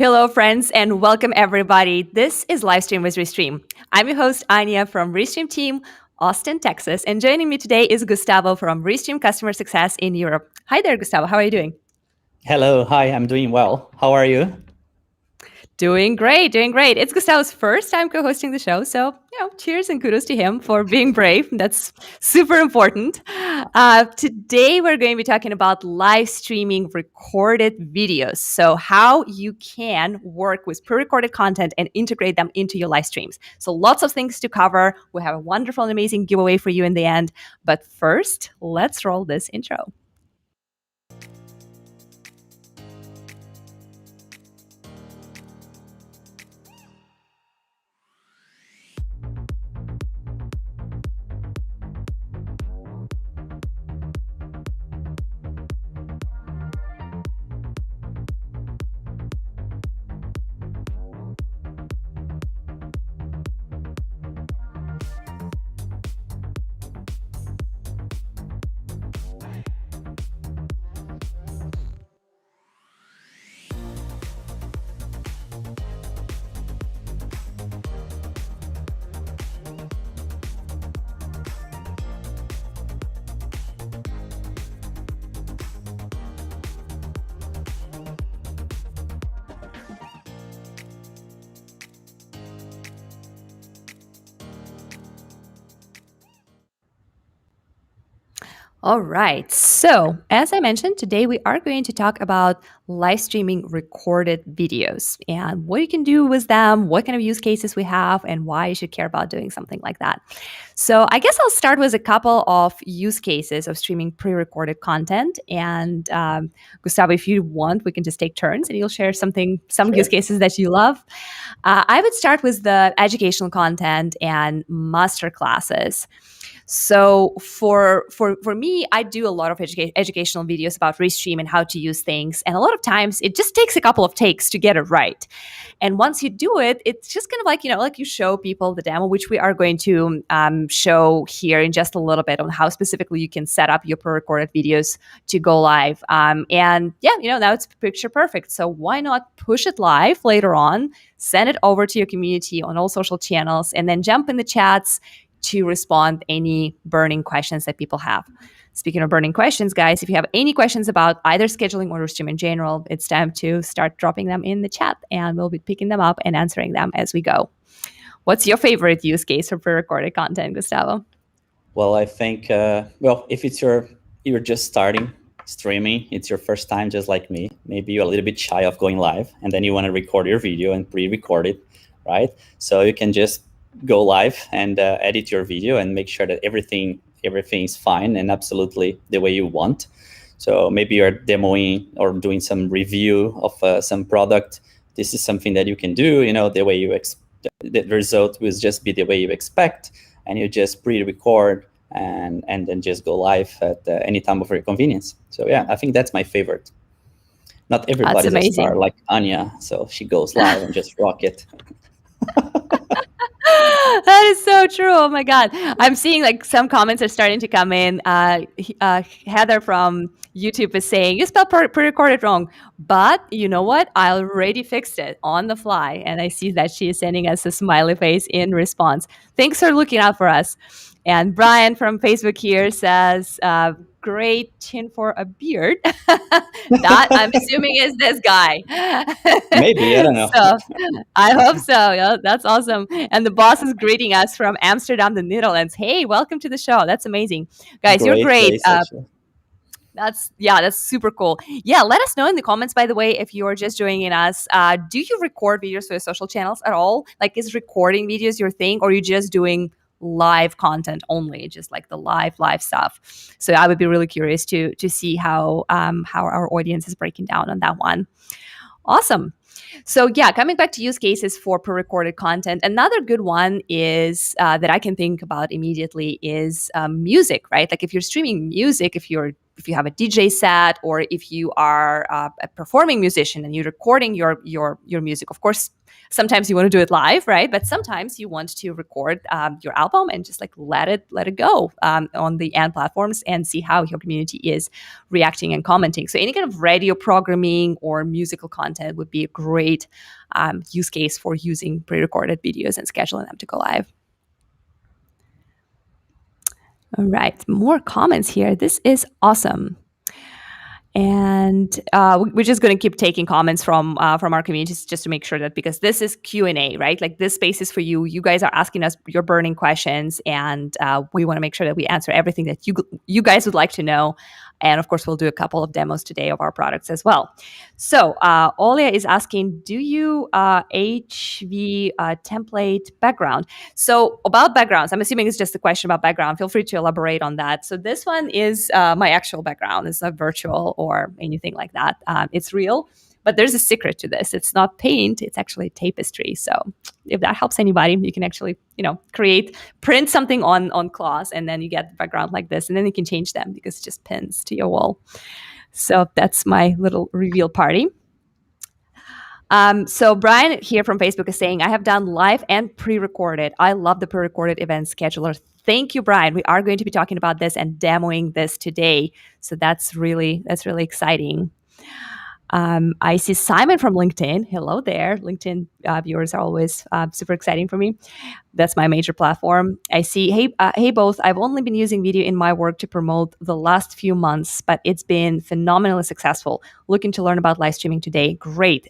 Hello, friends, and welcome everybody. This is Livestream with Restream. I'm your host, Anya from Restream Team, Austin, Texas, and joining me today is Gustavo from Restream Customer Success in Europe. Hi there, Gustavo. How are you doing? Hello, hi, I'm doing well. How are you? Doing great, doing great. It's Gustavo's first time co-hosting the show, so cheers and kudos to him for being brave. That's super important. Today we're going to be talking about live streaming recorded videos. So how you can work with pre-recorded content and integrate them into your live streams. So lots of things to cover. We have a wonderful and amazing giveaway for you in the end. But first, let's roll this intro. All right. So, as I mentioned, today we are going to talk about live streaming recorded videos and what you can do with them, what kind of use cases we have, and why you should care about doing something like that. So, I guess I'll start with a couple of use cases of streaming pre recorded content. And Gustavo, if you want, we can just take turns and you'll share some use cases that you love. I would start with the educational content and master classes. So for me, I do a lot of educational videos about Restream and how to use things. And a lot of times it just takes a couple of takes to get it right. And once you do it, it's just kind of like you show people the demo, which we are going to show here in just a little bit on how specifically you can set up your pre-recorded videos to go live. Now it's picture perfect. So why not push it live later on, send it over to your community on all social channels, and then jump in the chats to respond any burning questions that people have. Speaking of burning questions, guys, if you have any questions about either scheduling or Restream in general, it's time to start dropping them in the chat and we'll be picking them up and answering them as we go. What's your favorite use case for pre-recorded content, Gustavo? Well, I think, if you're just starting streaming, it's your first time just like me, maybe you're a little bit shy of going live and then you want to record your video and pre-record it, right? So you can just go live and edit your video and make sure that everything is fine and absolutely the way you want. So maybe you're demoing or doing some review of some product. This is something that you can do, the way the result will just be the way you expect, and you just pre-record and then just go live at any time of your convenience. So yeah, I think that's my favorite. Not everybody's a star like Anya, so she goes live and just rock it. That is so true. Oh my God. I'm seeing some comments are starting to come in. Heather from YouTube is saying, you spelled pre-recorded wrong, but you know what? I already fixed it on the fly. And I see that she is sending us a smiley face in response. Thanks for looking out for us. And Brian from Facebook here says, great chin for a beard. That I'm assuming is this guy. Maybe, I don't know. So I hope so. Yeah, that's awesome. And the boss is greeting us from Amsterdam, the Netherlands. Hey, welcome to the show. That's amazing. Guys, you're great. That's super cool. Yeah, let us know in the comments, by the way, if you're just joining us. Do you record videos for your social channels at all? Like, is recording videos your thing, or are you just doing live content only, just like the live stuff? So I would be really curious to see how our audience is breaking down on that one. Awesome. So yeah, coming back to use cases for pre-recorded content, another good one is that I can think about immediately is music, right? Like if you're streaming music, if you're if you have a DJ set, or if you are a performing musician and you're recording your music. Of course, sometimes you want to do it live, right? But sometimes you want to record your album and just like let it go on the end platforms and see how your community is reacting and commenting. So any kind of radio programming or musical content would be a great use case for using pre-recorded videos and scheduling them to go live. All right, more comments here. This is awesome. And we're just going to keep taking comments from our communities just to make sure that, because this is Q&A, right? Like this space is for you. You guys are asking us your burning questions, and we want to make sure that we answer everything that you guys would like to know. And of course, we'll do a couple of demos today of our products as well. So Olia is asking, do you HV template background? So about backgrounds, I'm assuming it's just a question about background. Feel free to elaborate on that. So this one is my actual background. It's not virtual or anything like that. It's real. But there's a secret to this. It's not paint. It's actually tapestry. So if that helps anybody, you can actually, print something on cloth, and then you get the background like this, and then you can change them because it just pins to your wall. So that's my little reveal party. So Brian here from Facebook is saying, I have done live and pre-recorded. I love the pre-recorded event scheduler. Thank you, Brian. We are going to be talking about this and demoing this today. So that's really exciting. I see Simon from LinkedIn. Hello there. LinkedIn viewers are always super exciting for me. That's my major platform. I see, hey both, I've only been using video in my work to promote the last few months, but it's been phenomenally successful. Looking to learn about live streaming today. Great.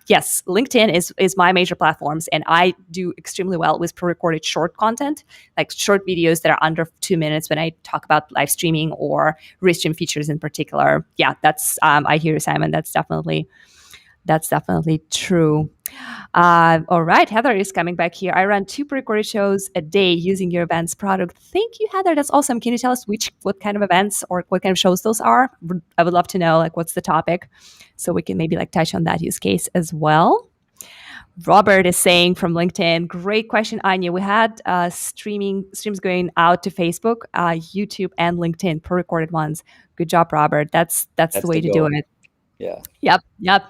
Yes, LinkedIn is my major platforms, and I do extremely well with pre-recorded short content, like short videos that are under 2 minutes when I talk about live streaming or Restream features in particular. Yeah, that's, I hear you, Simon. That's definitely true. All right, Heather is coming back here. I run 2 pre-recorded shows a day using your events product. Thank you, Heather. That's awesome. Can you tell us what kind of events or what kind of shows those are? I would love to know, like, what's the topic, so we can maybe like touch on that use case as well. Robert is saying from LinkedIn, great question, Anya. We had streams going out to Facebook, YouTube, and LinkedIn, pre-recorded ones. Good job, Robert. That's the way to do it. Yeah. Yep.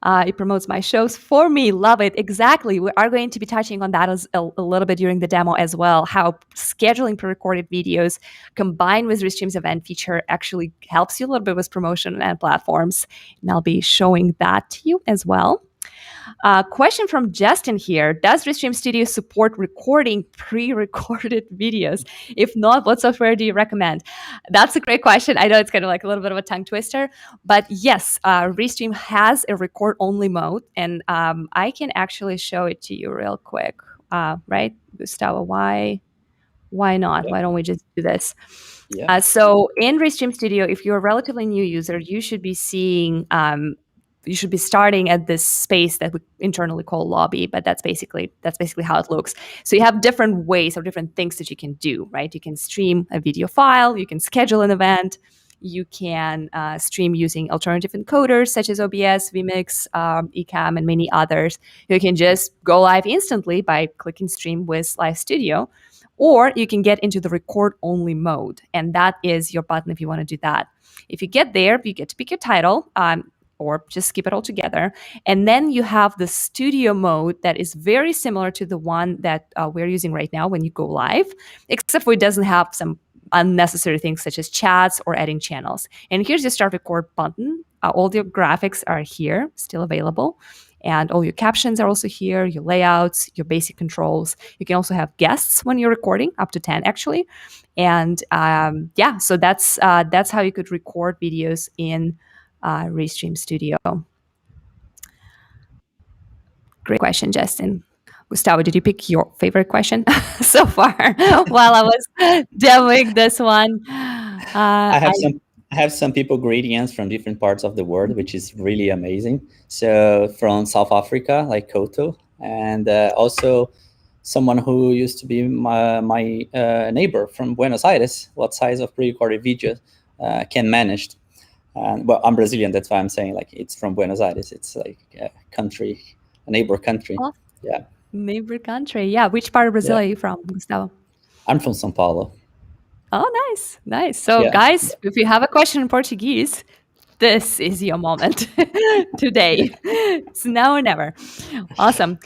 It promotes my shows for me. Love it. Exactly. We are going to be touching on that a little bit during the demo as well, how scheduling pre-recorded videos combined with Restream's event feature actually helps you a little bit with promotion and platforms. And I'll be showing that to you as well. Question from Justin here. Does Restream Studio support recording pre-recorded videos? If not, what software do you recommend? That's a great question. I know it's kind of like a little bit of a tongue twister, but yes, Restream has a record-only mode, and I can actually show it to you real quick. Right, Gustavo? Why not? Yeah. Why don't we just do this? Yeah. So in Restream Studio, if you're a relatively new user, you should be seeing you should be starting at this space that we internally call lobby, but that's basically how it looks. So you have different ways or different things that you can do, right? You can stream a video file, you can schedule an event, you can stream using alternative encoders such as OBS, vMix, Ecamm, and many others. You can just go live instantly by clicking stream with Live Studio, or you can get into the record only mode, and that is your button if you want to do that. If you get there, you get to pick your title, or just skip it all together. And then you have the studio mode that is very similar to the one that we're using right now when you go live, except for it doesn't have some unnecessary things such as chats or adding channels. And here's your start record button. All your graphics are here, still available. And all your captions are also here, your layouts, your basic controls. You can also have guests when you're recording, up to 10 actually. And so that's how you could record videos in Restream Studio. Great question, Justin. Gustavo, did you pick your favorite question so far while I was demoing this one? I have some people greetings from different parts of the world, which is really amazing. So from South Africa, like Koto, and also someone who used to be my neighbor from Buenos Aires. What size of pre-recorded video can manage? Well, I'm Brazilian, that's why I'm saying like it's from Buenos Aires. It's like a neighbor country. Oh, yeah. Neighbor country. Yeah. Which part of Brazil are you from, Gustavo? I'm from São Paulo. Oh, nice. So, Yeah. guys, if you have a question in Portuguese, this is your moment today. It's now or never. Awesome.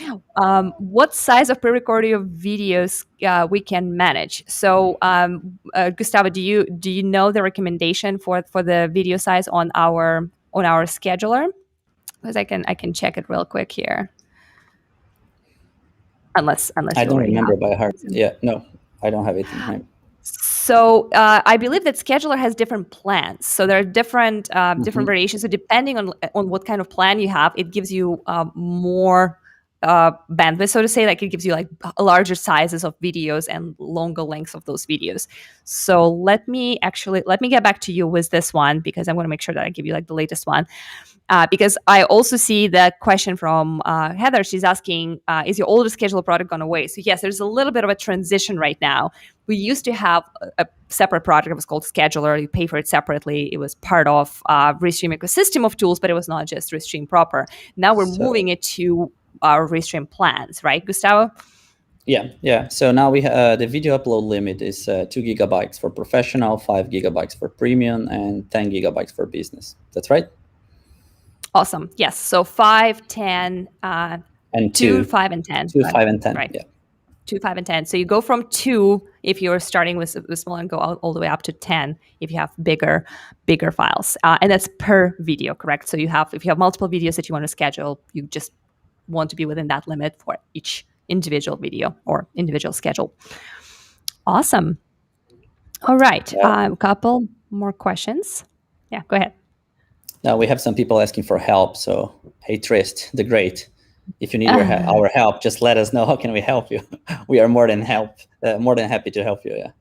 What size of pre-recording of videos we can manage? So, Gustavo, do you know the recommendation for the video size on our scheduler? Because I can check it real quick here. Unless I you don't already have. remember by heart. Yeah, no, I don't have it in mind. So I believe that scheduler has different plans. So there are different Hmm. variations. So depending on what kind of plan you have, it gives you more bandwidth, so to say. Like it gives you like larger sizes of videos and longer lengths of those videos. So let me get back to you with this one because I want to make sure that I give you like the latest one. Because I also see the question from Heather. She's asking, is your older schedule product gone away? So yes, there's a little bit of a transition right now. We used to have a separate product. It was called Scheduler. You pay for it separately. It was part of Restream ecosystem of tools, but it was not just Restream proper. Now we're So moving it to our Restream plans, right, Gustavo? yeah. So now the video upload limit is 2 GB for professional, 5 GB for premium, and 10 GB for business. That's right. Awesome. Yes. So 5, 10, And 2, two, 5, and 10. 5, and 10. Right. Yeah. 2, 5, and 10. So you go from 2 if you're starting with small and go all the way up to 10 if you have bigger files. And that's per video, correct? So if you have multiple videos that you want to schedule, you just want to be within that limit for each individual video or individual schedule. Awesome. All right. Yeah. A couple more questions. Yeah, go ahead. Now we have some people asking for help. So hey, Trist, the great, if you need our help, just let us know. How can we help you? We are more than happy to help you. Yeah.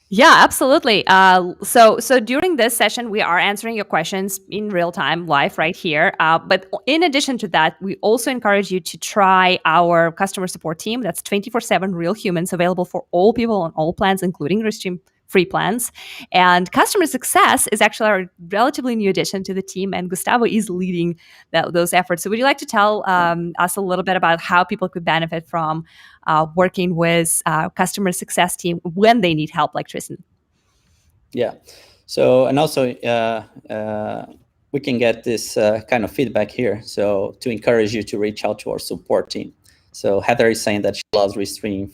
Yeah, absolutely. So during this session, we are answering your questions in real time, live, right here. But in addition to that, we also encourage you to try our customer support team. That's 24/7 real humans available for all people on all plans, including Restream free plans. And customer success is actually our relatively new addition to the team, and Gustavo is leading those efforts. So, would you like to tell us a little bit about how people could benefit from working with customer success team when they need help, like Tristan? Yeah. So, and also we can get this kind of feedback here. So to encourage you to reach out to our support team. So Heather is saying that she loves Restream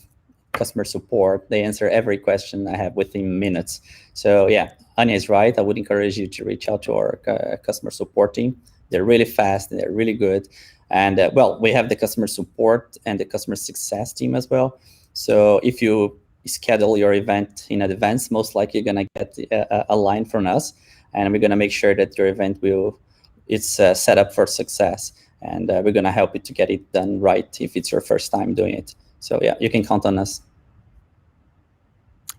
customer support. They answer every question I have within minutes. So yeah, Anya is right. I would encourage you to reach out to our customer support team. They're really fast and they're really good. And well, we have the customer support and the customer success team as well. So if you schedule your event in advance, most likely you're going to get a line from us, and we're going to make sure that your event it's set up for success, and we're going to help you to get it done right if it's your first time doing it. So yeah, you can count on us.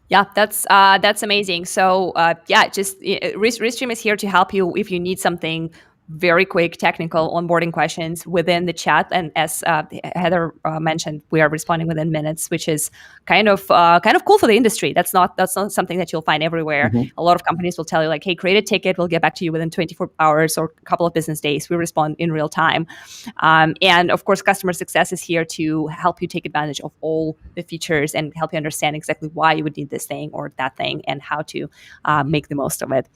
Yeah, that's amazing. So yeah, just Restream is here to help you if you need something very quick technical onboarding questions within the chat. And as Heather mentioned, we are responding within minutes, which is kind of cool for the industry. That's not something that you'll find everywhere. Mm-hmm. A lot of companies will tell you like, hey, create a ticket, we'll get back to you within 24 hours or a couple of business days. We respond in real time. And of course, customer success is here to help you take advantage of all the features and help you understand exactly why you would need this thing or that thing and how to make the most of it.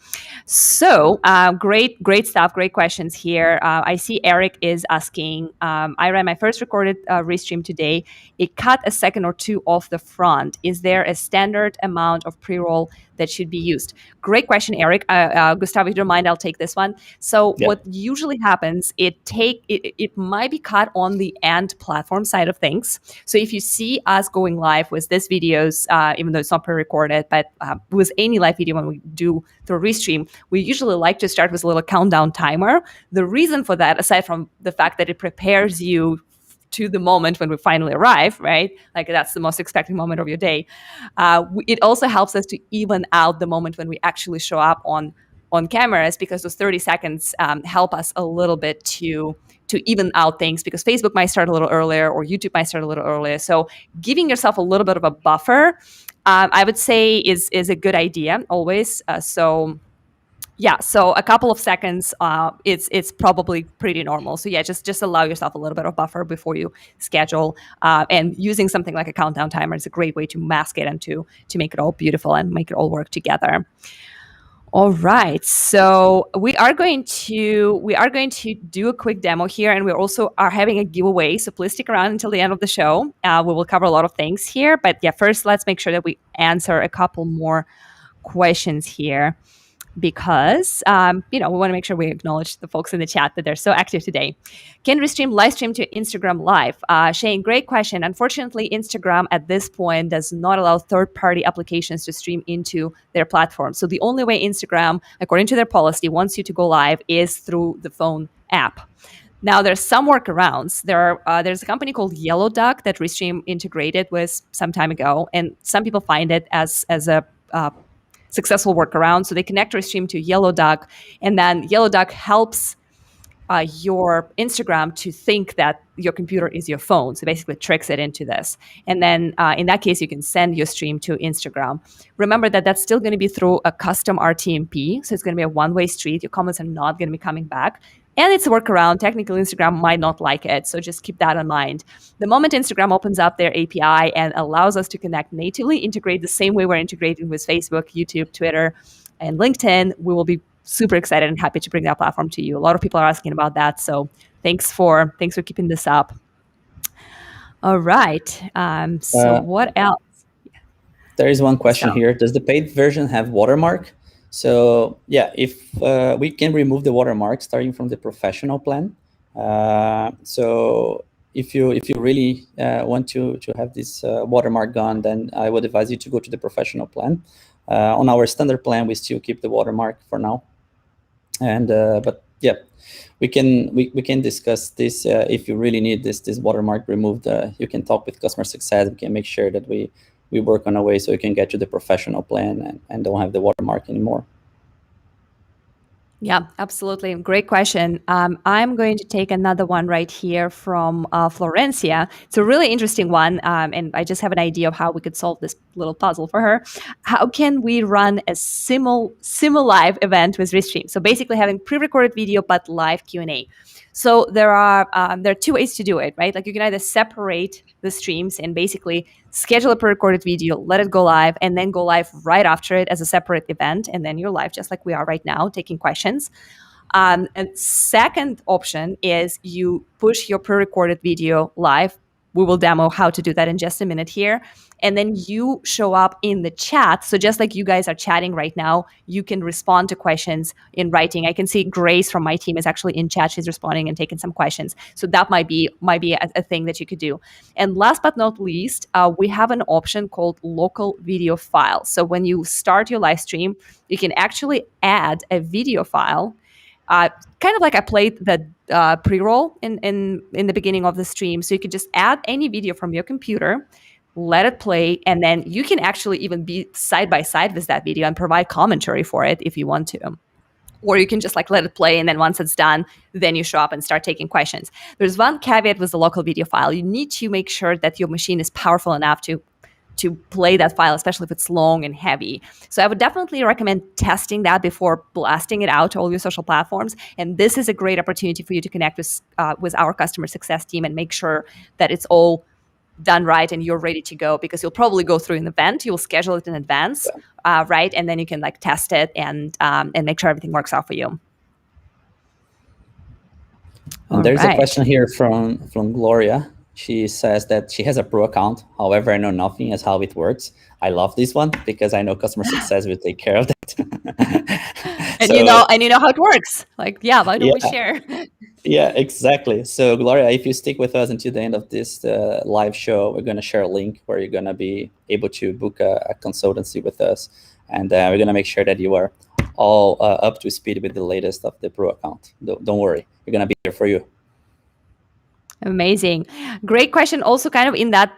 So great stuff, great questions here. I see Eric is asking, I ran my first recorded Restream today. It cut a second or two off the front. Is there a standard amount of pre-roll that should be used? Great question, Eric. Gustavo, if you don't mind, I'll take this one. So what usually happens, it might be cut on the end platform side of things. So if you see us going live with this videos, even though it's not pre-recorded, but with any live video when we do through Restream, we usually like to start with a little countdown timer. The reason for that, aside from the fact that it prepares you to the moment when we finally arrive, right? Like that's the most expected moment of your day. It also helps us to even out the moment when we actually show up on cameras, because those 30 seconds help us a little bit to even out things, because Facebook might start a little earlier or YouTube might start a little earlier. So giving yourself a little bit of a buffer, I would say is a good idea always. So Yeah, so a couple of seconds, it's probably pretty normal. So yeah, just allow yourself a little bit of buffer before you schedule. And using something like a countdown timer is a great way to mask it and to make it all beautiful and make it all work together. All right, so we are going to do a quick demo here, and we also are having a giveaway. So please stick around until the end of the show. We will cover a lot of things here, but yeah, first let's make sure that we answer a couple more questions here because we want to make sure we acknowledge the folks in the chat that they're so active today. Can Restream live stream to Instagram Live? Shane, great question. Unfortunately, Instagram at this point does not allow third-party applications to stream into their platform. So the only way Instagram, according to their policy, wants you to go live is through the phone app. Now, there's some workarounds. There's a company called Yellow Duck that Restream integrated with some time ago, and some people find it as a successful workaround. So they connect Restream to Yellow Duck, and then Yellow Duck helps your Instagram to think that your computer is your phone. So basically tricks it into this. And then in that case, you can send your stream to Instagram. Remember that that's still going to be through a custom RTMP. So it's going to be a one-way street. Your comments are not going to be coming back. And it's a workaround. Technically, Instagram might not like it. So just keep that in mind. The moment Instagram opens up their API and allows us to connect natively, integrate the same way we're integrating with Facebook, YouTube, Twitter, and LinkedIn, we will be super excited and happy to bring that platform to you. A lot of people are asking about that. So thanks for keeping this up. All right. So what else? There is one question here. Does the paid version have watermark? So yeah, if we can remove the watermark starting from the professional plan. So if you really want to have this watermark gone, then I would advise you to go to the professional plan. On our standard plan, we still keep the watermark for now. And but yeah, we can discuss this if you really need this watermark removed. You can talk with customer success. We can make sure that we work on a way so you can get to the professional plan and don't have the watermark anymore. Yeah, absolutely. Great question. I'm going to take another one right here from Florencia. It's a really interesting one, and I just have an idea of how we could solve this little puzzle for her. How can we run a simul live event with Restream? So basically having pre-recorded video but live Q&A. So there are two ways to do it, right? Like you can either separate the streams and basically schedule a pre-recorded video, let it go live, and then go live right after it as a separate event, and then you're live just like we are right now, taking questions. And second option is you push your pre-recorded video live. We will demo how to do that in just a minute here. And then you show up in the chat. So just like you guys are chatting right now, you can respond to questions in writing. I can see Grace from my team is actually in chat. She's responding and taking some questions. So that might be a thing that you could do. And last but not least, we have an option called local video file. So when you start your live stream, you can actually add a video file. Kind of like I played the pre-roll in the beginning of the stream. So you can just add any video from your computer, let it play, and then you can actually even be side by side with that video and provide commentary for it if you want to. Or you can just like let it play, and then once it's done, then you show up and start taking questions. There's one caveat with the local video file. You need to make sure that your machine is powerful enough to play that file, especially if it's long and heavy. So I would definitely recommend testing that before blasting it out to all your social platforms. And this is a great opportunity for you to connect with our customer success team and make sure that it's all done right and you're ready to go, because you'll probably go through an event, you'll schedule it in advance, right? And then you can like test it and make sure everything works out for you. And there's a question here from Gloria. She says that she has a pro account. However, I know nothing as how it works. I love this one because I know customer success will take care of that. And you know how it works. Like, yeah, why don't we share? Yeah, exactly. So Gloria, if you stick with us until the end of this live show, we're going to share a link where you're going to be able to book a consultancy with us. And we're going to make sure that you are all up to speed with the latest of the pro account. Don't worry. We're going to be here for you. Amazing. Great question. Also kind of in that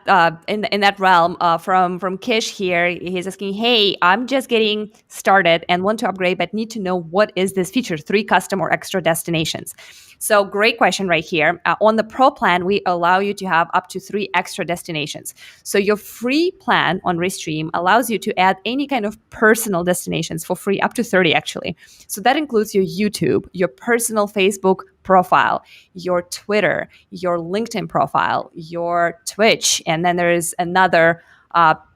in that realm from Kish here. He's asking, hey, I'm just getting started and want to upgrade, but need to know what is this feature, 3 custom or extra destinations. So great question right here. On the Pro plan, we allow you to have up to 3 extra destinations. So your free plan on Restream allows you to add any kind of personal destinations for free, up to 30 actually. So that includes your YouTube, your personal Facebook profile, your Twitter, your LinkedIn profile, your Twitch, and then there is another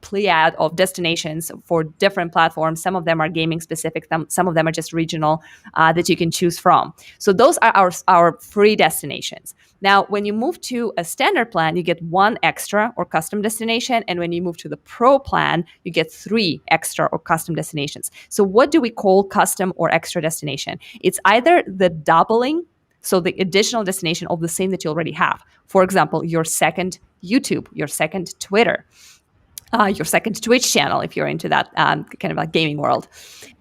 pleiad of destinations for different platforms. Some of them are gaming specific, some of them are just regional that you can choose from. So those are our free destinations. Now, when you move to a standard plan, you get 1 extra or custom destination. And when you move to the Pro plan, you get 3 extra or custom destinations. So what do we call custom or extra destination? It's either the doubling, so the additional destination of the same that you already have. For example, your second YouTube, your second Twitter, your second Twitch channel, if you're into that kind of like gaming world.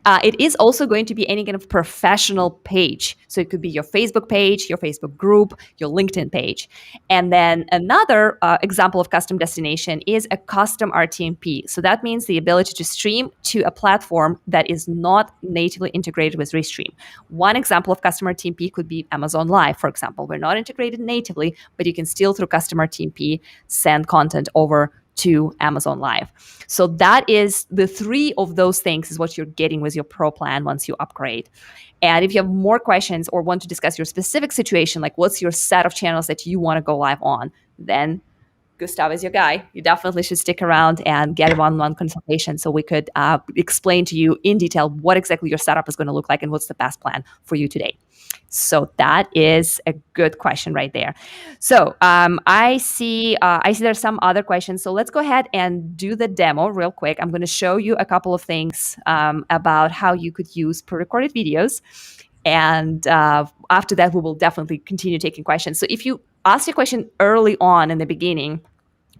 It is also going to be any kind of professional page. So it could be your Facebook page, your Facebook group, your LinkedIn page. And then another example of custom destination is a custom RTMP. So that means the ability to stream to a platform that is not natively integrated with Restream. One example of custom RTMP could be Amazon Live, for example. We're not integrated natively, but you can still, through custom RTMP, send content over to Amazon Live. So that is the 3 of those things is what you're getting with your Pro plan once you upgrade. And if you have more questions or want to discuss your specific situation, like what's your set of channels that you want to go live on, then Gustav is your guy. You definitely should stick around and get a one-on-one consultation so we could explain to you in detail what exactly your setup is going to look like and what's the best plan for you today. So that is a good question right there. So I see there's some other questions. So let's go ahead and do the demo real quick. I'm going to show you a couple of things about how you could use pre-recorded videos. And after that, we will definitely continue taking questions. So if you ask a question early on in the beginning,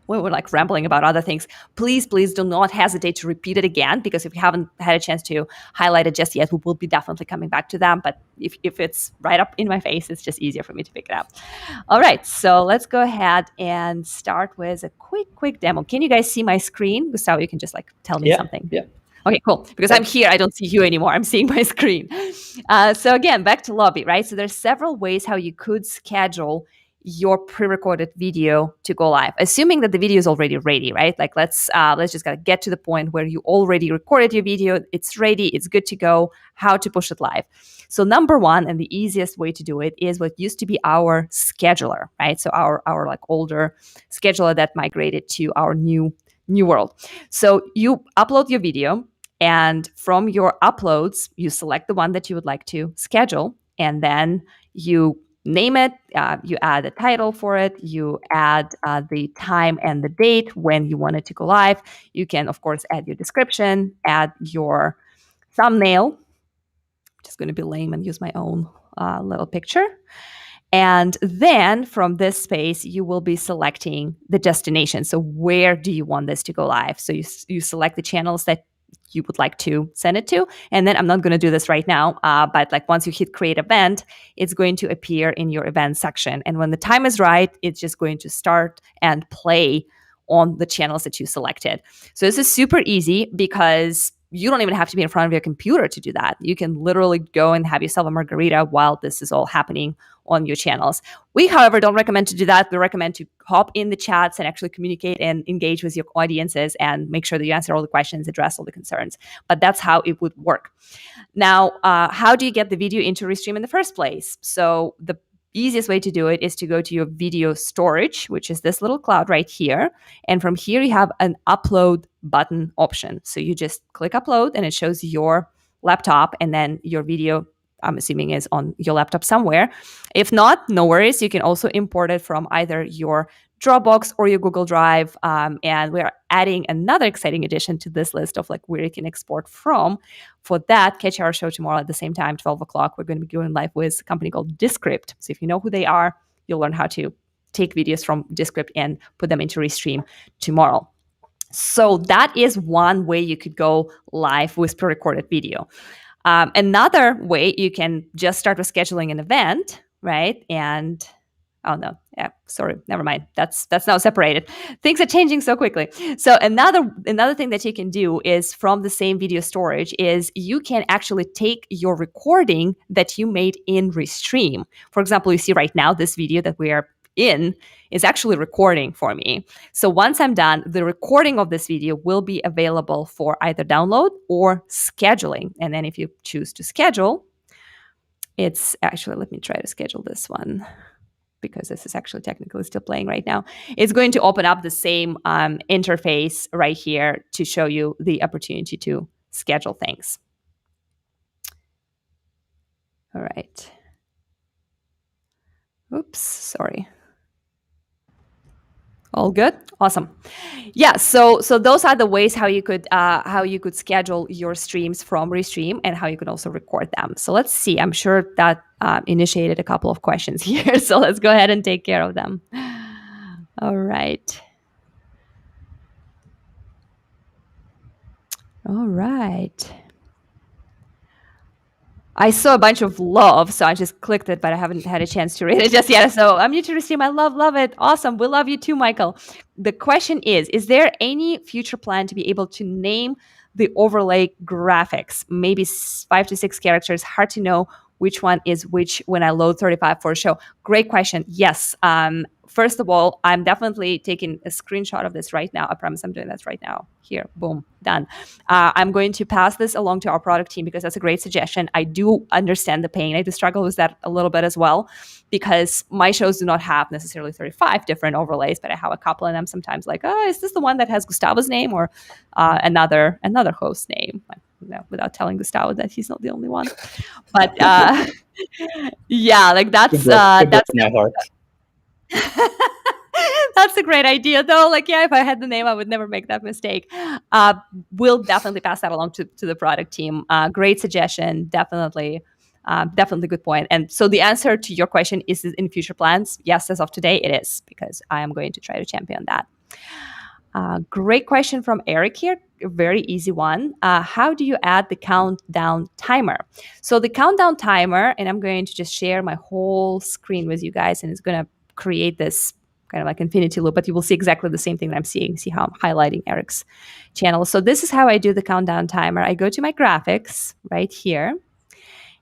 when we're like rambling about other things, please do not hesitate to repeat it again, because if you haven't had a chance to highlight it just yet, we will be definitely coming back to them. But if it's right up in my face, it's just easier for me to pick it up. All right, so let's go ahead and start with a quick demo. Can you guys see my screen? Gustavo, you can just like tell me something. Yeah. Okay, cool. Because I'm here, I don't see you anymore. I'm seeing my screen. So again, back to lobby, right? So there's several ways how you could schedule your pre-recorded video to go live, assuming that the video is already ready, right? Like let's just gotta get to the point where you already recorded your video, it's ready, it's good to go, how to push it live. So number 1, and the easiest way to do it, is what used to be our scheduler, right? So our like older scheduler that migrated to our new world. So you upload your video, and from your uploads, you select the one that you would like to schedule, and then you name it, you add a title for it, you add the time and the date when you want it to go live. You can, of course, add your description, add your thumbnail. I'm just going to be lame and use my own little picture. And then from this space, you will be selecting the destination. So where do you want this to go live? So you select the channels that you would like to send it to. And then I'm not going to do this right now, but like once you hit create event, it's going to appear in your event section. And when the time is right, it's just going to start and play on the channels that you selected. So this is super easy because you don't even have to be in front of your computer to do that. You can literally go and have yourself a margarita while this is all happening on your channels. We, however, don't recommend to do that. We recommend to hop in the chats and actually communicate and engage with your audiences and make sure that you answer all the questions, address all the concerns. But that's how it would work. Now, how do you get the video into Restream in the first place? So the easiest way to do it is to go to your video storage, which is this little cloud right here. And from here, you have an upload button option. So you just click upload and it shows your laptop, and then your video, I'm assuming, is on your laptop somewhere. If not, no worries. You can also import it from either your Dropbox or your Google Drive. And we are adding another exciting addition to this list of like where you can export from. For that, catch our show tomorrow at the same time, 12 o'clock. We're going to be going live with a company called Descript. So if you know who they are, you'll learn how to take videos from Descript and put them into Restream tomorrow. So that is one way you could go live with pre-recorded video. Another way, you can just start with scheduling an event, right? And oh no, Yeah, sorry, never mind. That's now separated. Things are changing so quickly. So another thing that you can do is from the same video storage is you can actually take your recording that you made in Restream. For example, you see right now this video that we are in is actually recording for me. So once I'm done, the recording of this video will be available for either download or scheduling. And then if you choose to schedule, it's actually, let me try to schedule this one, because this is actually technically still playing right now. It's going to open up the same interface right here to show you the opportunity to schedule things. All right. Oops, sorry. All good? Awesome. Yeah, so those are the ways how you could schedule your streams from Restream, and how you could also record them. So let's see. I'm sure that initiated a couple of questions here. So let's go ahead and take care of them. All right. All right. I saw a bunch of love, so I just clicked it, but I haven't had a chance to read it just yet. So I'm new to Restream. I love it. Awesome. We love you too, Michael. The question is there any future plan to be able to name the overlay graphics? Maybe 5 to 6 characters. Hard to know which one is which when I load 35 for a show. Great question. Yes. First of all, I'm definitely taking a screenshot of this right now. I promise I'm doing that right now. Here, boom, done. I'm going to pass this along to our product team because that's a great suggestion. I do understand the pain. I do struggle with that a little bit as well, because my shows do not have necessarily 35 different overlays, but I have a couple of them sometimes, like, oh, is this the one that has Gustavo's name or another host name? Without telling Gustavo that he's not the only one. But yeah, like that's my heart. That's a great idea, though. Like, yeah, if I had the name, I would never make that mistake. We'll definitely pass that along to the product team. Great suggestion. Definitely good point. And so the answer to your question is in future plans. Yes, as of today, it is, because I am going to try to champion that. Great question from Eric here. A very easy one. How do you add the countdown timer? So the countdown timer, and I'm going to just share my whole screen with you guys, and it's going to create this kind of like infinity loop, but you will see exactly the same thing that I'm seeing. See how I'm highlighting Eric's channel. So this is how I do the countdown timer. I go to my graphics right here.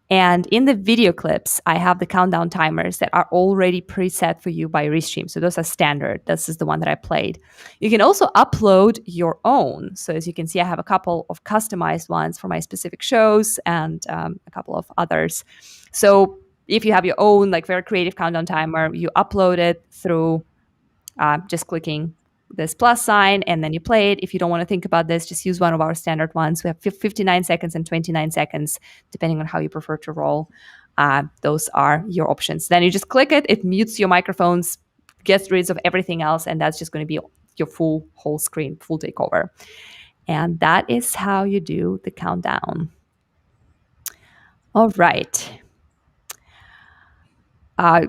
And in the video clips, I have the countdown timers that are already preset for you by Restream. So those are standard. This is the one that I played. You can also upload your own. So as you can see, I have a couple of customized ones for my specific shows and a couple of others. So if you have your own like very creative countdown timer, you upload it through just clicking this plus sign, and then you play it. If you don't want to think about this, just use one of our standard ones. We have 59 seconds and 29 seconds, depending on how you prefer to roll. Those are your options. Then you just click it. It mutes your microphones, gets rid of everything else, and that's just going to be your whole screen, full takeover. And that is how you do the countdown. All right.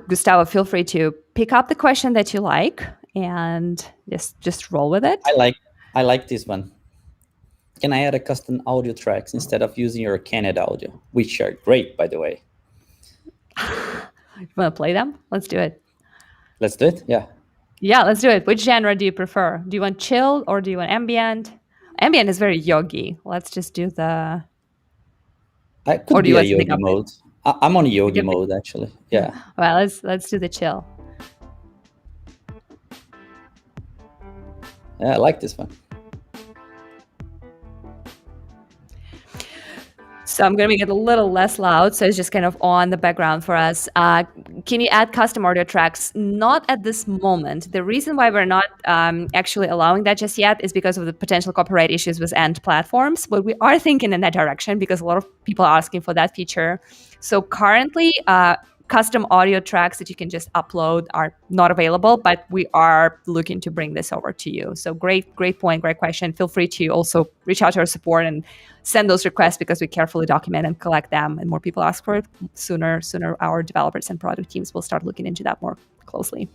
Gustavo, feel free to pick up the question that you like and just roll with it. I like this one. Can I add a custom audio tracks instead of using your canned audio, which are great, by the way? You want to play them? Let's do it. Let's do it. Yeah. Yeah, let's do it. Which genre do you prefer? Do you want chill or do you want ambient? Ambient is very yogi. Let's just do the. I could be a yogi mode. I'm on yogi mode actually. Yeah. Well, let's do the chill. Yeah, I like this one. So I'm going to make it a little less loud, so it's just kind of on the background for us. Can you add custom audio tracks? Not at this moment. The reason why we're not actually allowing that just yet is because of the potential copyright issues with end platforms. But we are thinking in that direction because a lot of people are asking for that feature. So currently, custom audio tracks that you can just upload are not available, but we are looking to bring this over to you. So great point, great question. Feel free to also reach out to our support and send those requests, because we carefully document and collect them, and more people ask for it, sooner our developers and product teams will start looking into that more closely.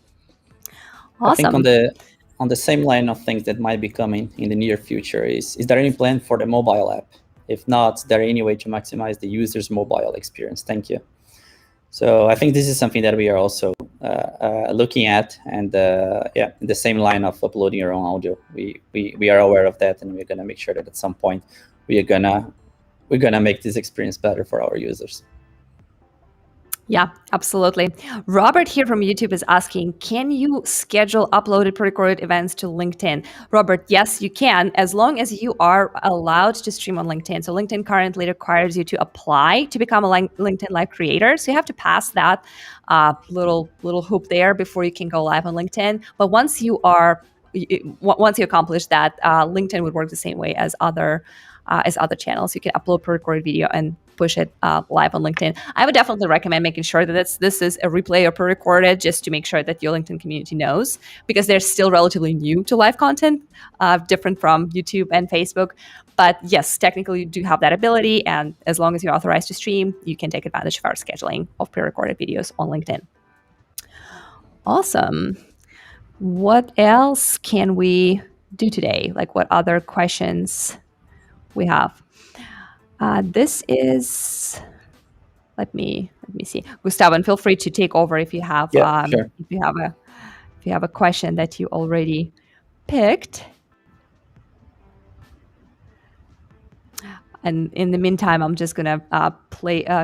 Awesome. I think on the same line of things that might be coming in the near future is there any plan for the mobile app? If not, is there any way to maximize the user's mobile experience? Thank you. So I think this is something that we are also looking at, and yeah, in the same line of uploading your own audio, we are aware of that, and we're gonna make sure that at some point we're gonna make this experience better for our users. Yeah, absolutely. Robert here from YouTube is asking, can you schedule uploaded pre-recorded events to LinkedIn? Robert, yes, you can, as long as you are allowed to stream on LinkedIn. So LinkedIn currently requires you to apply to become a LinkedIn Live creator. So you have to pass that little hoop there before you can go live on LinkedIn. But once you accomplish that, LinkedIn would work the same way as other channels. You can upload pre-recorded video and push it live on LinkedIn. I would definitely recommend making sure that this is a replay or pre-recorded, just to make sure that your LinkedIn community knows, because they're still relatively new to live content, different from YouTube and Facebook. But yes, technically you do have that ability, and as long as you're authorized to stream, you can take advantage of our scheduling of pre-recorded videos on LinkedIn. Awesome. What else can we do today? Like, what other questions we have? This is, let me see. Gustavo, and feel free to take over if you have Sure. if you have a question that you already picked. And in the meantime, I'm just gonna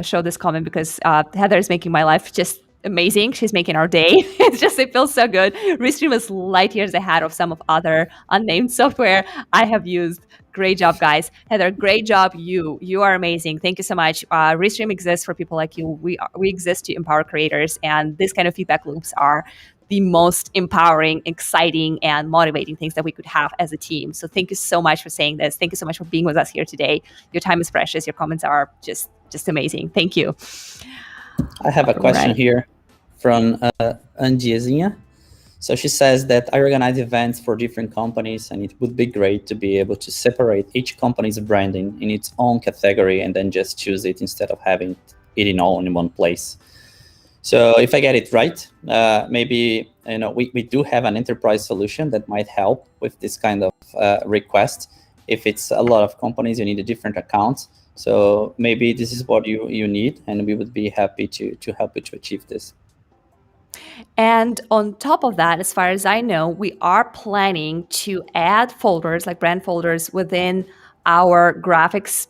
show this comment, because Heather is making my life just amazing. She's making our day. It feels so good. Restream is light years ahead of some of other unnamed software I have used. Great job, guys. Heather, great job. You are amazing. Thank you so much. Restream exists for people like you. We exist to empower creators, and this kind of feedback loops are the most empowering, exciting, and motivating things that we could have as a team. So thank you so much for saying this. Thank you so much for being with us here today. Your time is precious. Your comments are just amazing. Thank you. I have a question here from Andiazinha. So she says that I organize events for different companies, and it would be great to be able to separate each company's branding in its own category and then just choose it instead of having it all in one place. So if I get it right, maybe we do have an enterprise solution that might help with this kind of request. If it's a lot of companies, you need a different account. So maybe this is what you need, and we would be happy to help you to achieve this. And on top of that, as far as I know, we are planning to add folders, like brand folders, within our graphics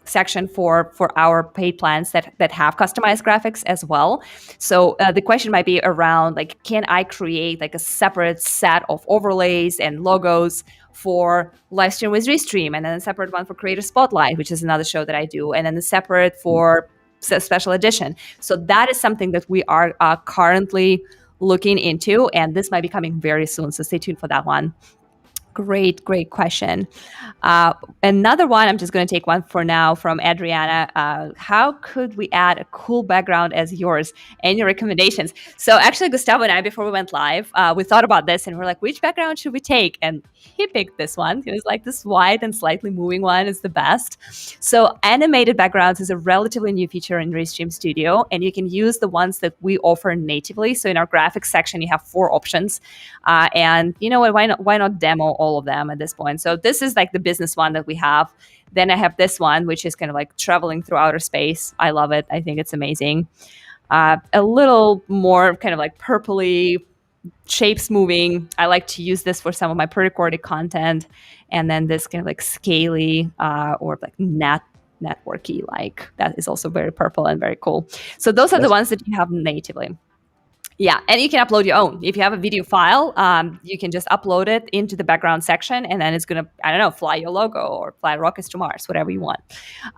section for our paid plans that have customized graphics as well. So the question might be around, like, can I create like a separate set of overlays and logos for Livestream with Restream, and then a separate one for Creator Spotlight, which is another show that I do, and then a separate for special edition. So that is something that we are currently looking into, and this might be coming very soon. So stay tuned for that one. Great question. Another one, I'm just going to take one for now, from Adriana. How could we add a cool background as yours? Any recommendations? So actually, Gustavo and I, before we went live, we thought about this, and we're like, which background should we take? And he picked this one. It was like this white and slightly moving one is the best. So animated backgrounds is a relatively new feature in Restream Studio, and you can use the ones that we offer natively. So in our graphics section, you have 4 options. And you know what, why not demo all of them at this point? So this is like the business one that we have. Then I have this one, which is kind of like traveling through outer space. I love it. I think it's amazing. A little more kind of like purpley, shapes moving. I like to use this for some of my pre-recorded content. And then this kind of like scaly or like networky, like that is also very purple and very cool. So those are the ones that you have natively. Yeah, and you can upload your own. If you have a video file, you can just upload it into the background section, and then it's going to, I don't know, fly your logo or fly rockets to Mars, whatever you want.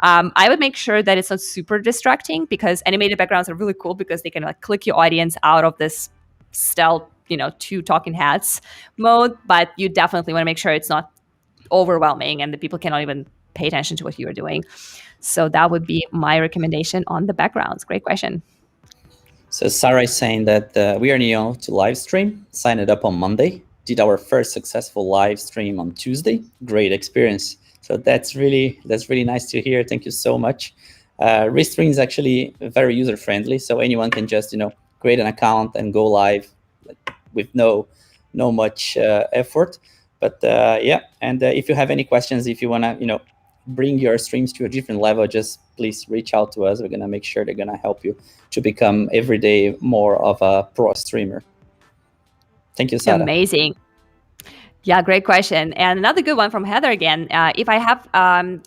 I would make sure that it's not super distracting, because animated backgrounds are really cool because they can like click your audience out of this stealth, 2 talking heads mode, but you definitely want to make sure it's not overwhelming and the people cannot even pay attention to what you're doing. So that would be my recommendation on the backgrounds. Great question. So Sarah is saying that we are new to live stream, signed it up on Monday, did our first successful live stream on Tuesday. Great experience. So that's really nice to hear. Thank you so much. Restream is actually very user friendly, so anyone can just create an account and go live with no much effort. But yeah, and if you have any questions, if you wanna bring your streams to a different level, just please reach out to us. We're going to make sure they're going to help you to become every day more of a pro streamer. Thank you, Sarah. Amazing. Yeah, great question. And another good one from Heather again. If I have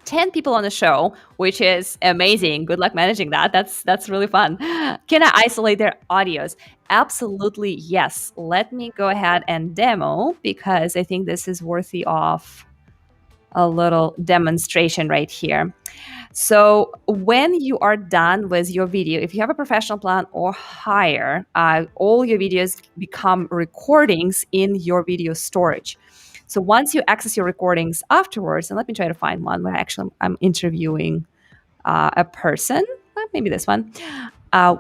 10 people on the show, which is amazing, good luck managing that. That's really fun. Can I isolate their audios? Absolutely, yes. Let me go ahead and demo, because I think this is worthy of a little demonstration right here. So when you are done with your video, if you have a professional plan or higher, all your videos become recordings in your video storage. So once you access your recordings afterwards, and let me try to find one where actually I'm interviewing a person, maybe this one,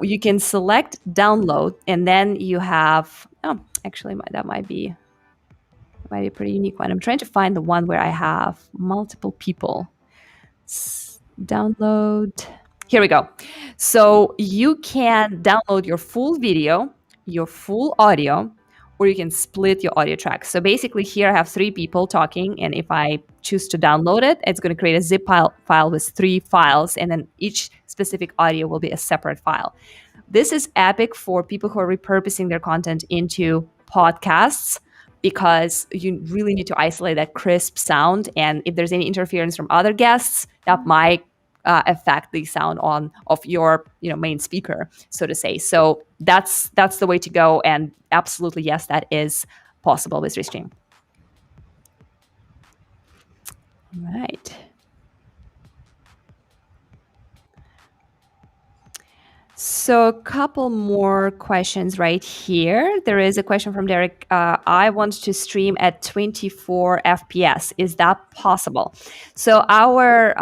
you can select download, and then you have, actually that might be a pretty unique one. I'm trying to find the one where I have multiple people. Download. Here we go. So you can download your full video, your full audio, or you can split your audio tracks. So basically here I have 3 people talking, and if I choose to download it, it's going to create a zip file with 3 files, and then each specific audio will be a separate file. This is epic for people who are repurposing their content into podcasts, because you really need to isolate that crisp sound. And if there's any interference from other guests, that might affect the sound of your main speaker, so to say. So that's the way to go. And absolutely, yes, that is possible with Restream. All right. So a couple more questions right here. There is a question from Derek. I want to stream at 24 FPS. Is that possible? So our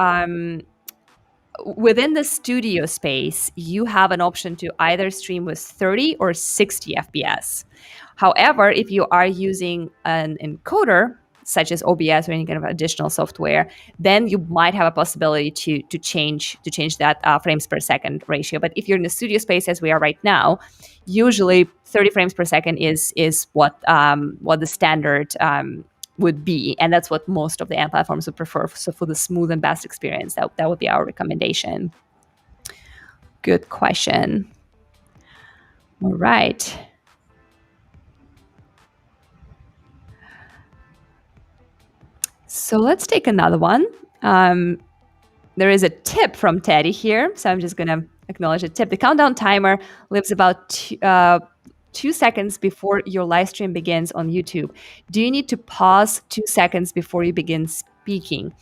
within the studio space, you have an option to either stream with 30 or 60 FPS. However, if you are using an encoder, such as OBS or any kind of additional software, then you might have a possibility to change that frames per second ratio. But if you're in the studio space, as we are right now, usually 30 frames per second is what the standard would be, and that's what most of the AMP platforms would prefer. So for the smooth and best experience, that would be our recommendation. Good question. All right. So let's take another one. There is a tip from Teddy here, so I'm just going to acknowledge a tip. The countdown timer lives about 2 seconds before your live stream begins on YouTube. Do you need to pause 2 seconds before you begin speaking?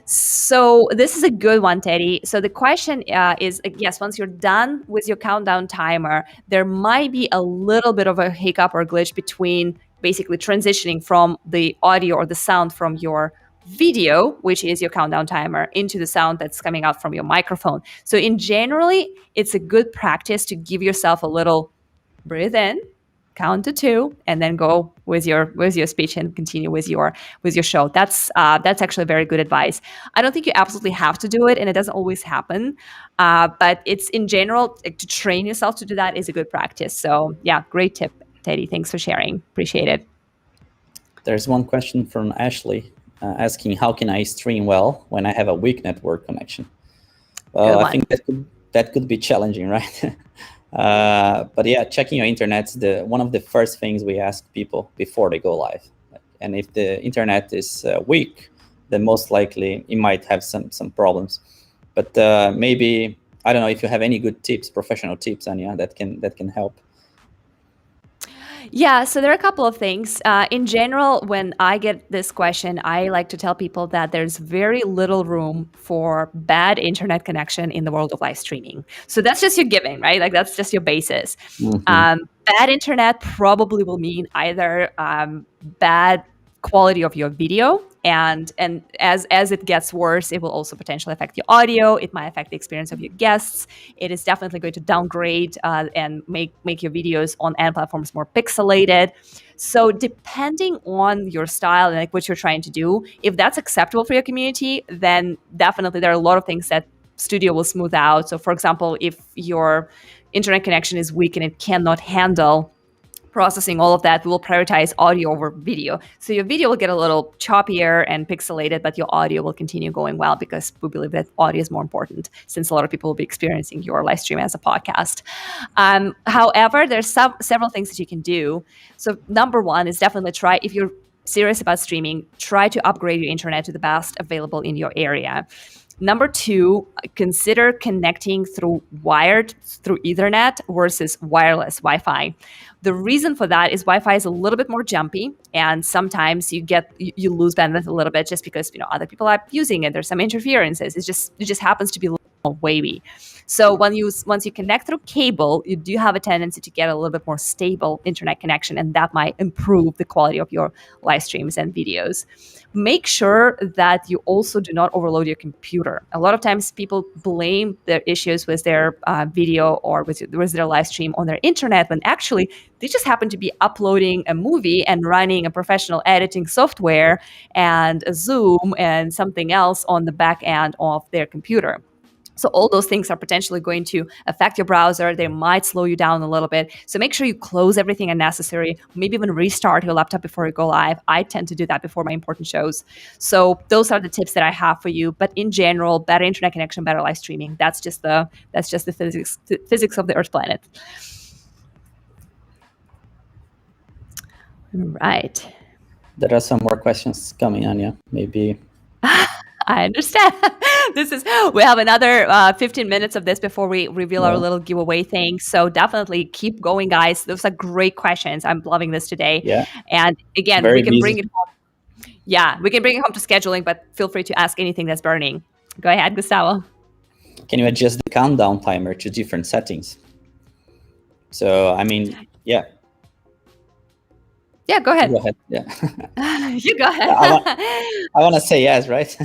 So this is a good one, Teddy. So the question is, yes, once you're done with your countdown timer, there might be a little bit of a hiccup or glitch between basically transitioning from the audio or the sound from your video, which is your countdown timer, into the sound that's coming out from your microphone. So in generally, it's a good practice to give yourself a little breathe in, count to 2, and then go with your speech and continue with your show. That's actually very good advice. I don't think you absolutely have to do it, and it doesn't always happen. But it's in general, to train yourself to do that is a good practice. So yeah, great tip, Teddy. Thanks for sharing. Appreciate it. There's one question from Ashley asking, how can I stream well when I have a weak network connection? Well, I think that could be challenging, right? But yeah, checking your internet's one of the first things we ask people before they go live. And if the internet is weak, then most likely it might have some problems. But maybe, I don't know if you have any good tips, professional tips, Anya, that can help. Yeah, so there are a couple of things. In general, when I get this question, I like to tell people that there's very little room for bad internet connection in the world of live streaming. So that's just your given, right? Like that's just your basis. Mm-hmm. Bad internet probably will mean either bad quality of your video, and as it gets worse, it will also potentially affect your audio. It might affect the experience of your guests. It is definitely going to downgrade and make your videos on ad platforms more pixelated. So depending on your style and like what you're trying to do, if that's acceptable for your community, then definitely there are a lot of things that Studio will smooth out. So for example, if your internet connection is weak and it cannot handle processing all of that, we will prioritize audio over video. So your video will get a little choppier and pixelated, but your audio will continue going well because we believe that audio is more important since a lot of people will be experiencing your live stream as a podcast. However, there's several things that you can do. So number one is definitely try, if you're serious about streaming, try to upgrade your internet to the best available in your area. Number two, consider connecting through Ethernet versus wireless Wi-Fi. The reason for that is Wi-Fi is a little bit more jumpy, and sometimes you lose bandwidth a little bit just because other people are using it. There's some interferences. It just happens to be a little more wavy. So once you connect through cable, you do have a tendency to get a little bit more stable internet connection, and that might improve the quality of your live streams and videos. Make sure that you also do not overload your computer. A lot of times people blame their issues with their video or with their live stream on their internet, when actually they just happen to be uploading a movie and running a professional editing software and a Zoom and something else on the back end of their computer. So all those things are potentially going to affect your browser. They might slow you down a little bit. So make sure you close everything unnecessary, maybe even restart your laptop before you go live. I tend to do that before my important shows. So those are the tips that I have for you. But in general, better internet connection, better live streaming. That's just the physics of the Earth planet. All right. There are some more questions coming, Anya. Maybe. I understand. We have another 15 minutes of this before we reveal our little giveaway thing. So definitely keep going, guys. Those are great questions. I'm loving this today. Yeah. And again, Very we can busy. bring it home. Yeah, we can bring it home to scheduling, but feel free to ask anything that's burning. Go ahead, Gustavo. Can you adjust the countdown timer to different settings? So, I mean, yeah. Yeah, go ahead. Go ahead. Yeah. You go ahead. I want to say yes, right?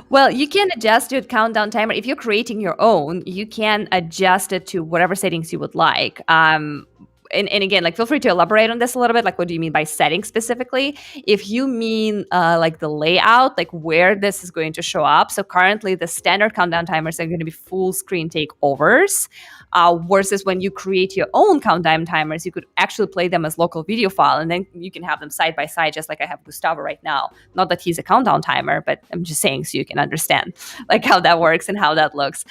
Well, you can adjust your countdown timer. If you're creating your own, you can adjust it to whatever settings you would like. And again, like, feel free to elaborate on this a little bit. Like, what do you mean by settings specifically? If you mean like the layout, like where this is going to show up. So currently the standard countdown timers are going to be full screen takeovers. Versus when you create your own countdown timers, you could actually play them as local video file, and then you can have them side by side, just like I have Gustavo right now. Not that he's a countdown timer, but I'm just saying so you can understand like how that works and how that looks.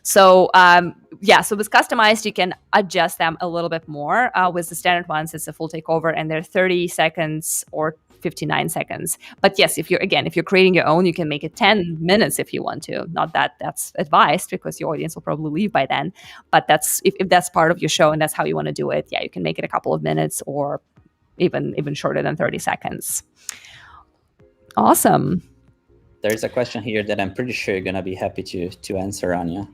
So so with customized, you can adjust them a little bit more. With the standard ones, it's a full takeover, and they're 30 seconds or 59 seconds. But yes, if you're creating your own, you can make it 10 minutes if you want to. Not that that's advised, because your audience will probably leave by then. But that's if that's part of your show and that's how you want to do it. Yeah, you can make it a couple of minutes or even shorter than 30 seconds. Awesome. There's a question here that I'm pretty sure you're going to be happy to answer, Anya.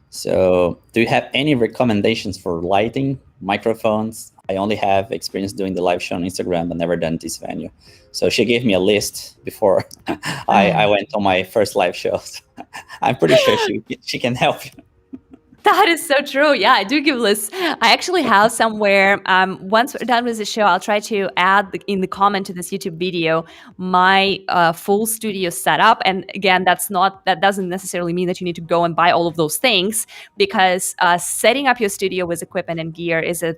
So, do you have any recommendations for lighting, microphones? I only have experience doing the live show on Instagram, but never done this venue. So she gave me a list before I went on my first live show. I'm pretty sure she can help you. That is so true. Yeah, I do give lists. I actually have somewhere. Once we're done with the show, I'll try to add in the comment to this YouTube video my full studio setup. And again, that doesn't necessarily mean that you need to go and buy all of those things, because setting up your studio with equipment and gear is an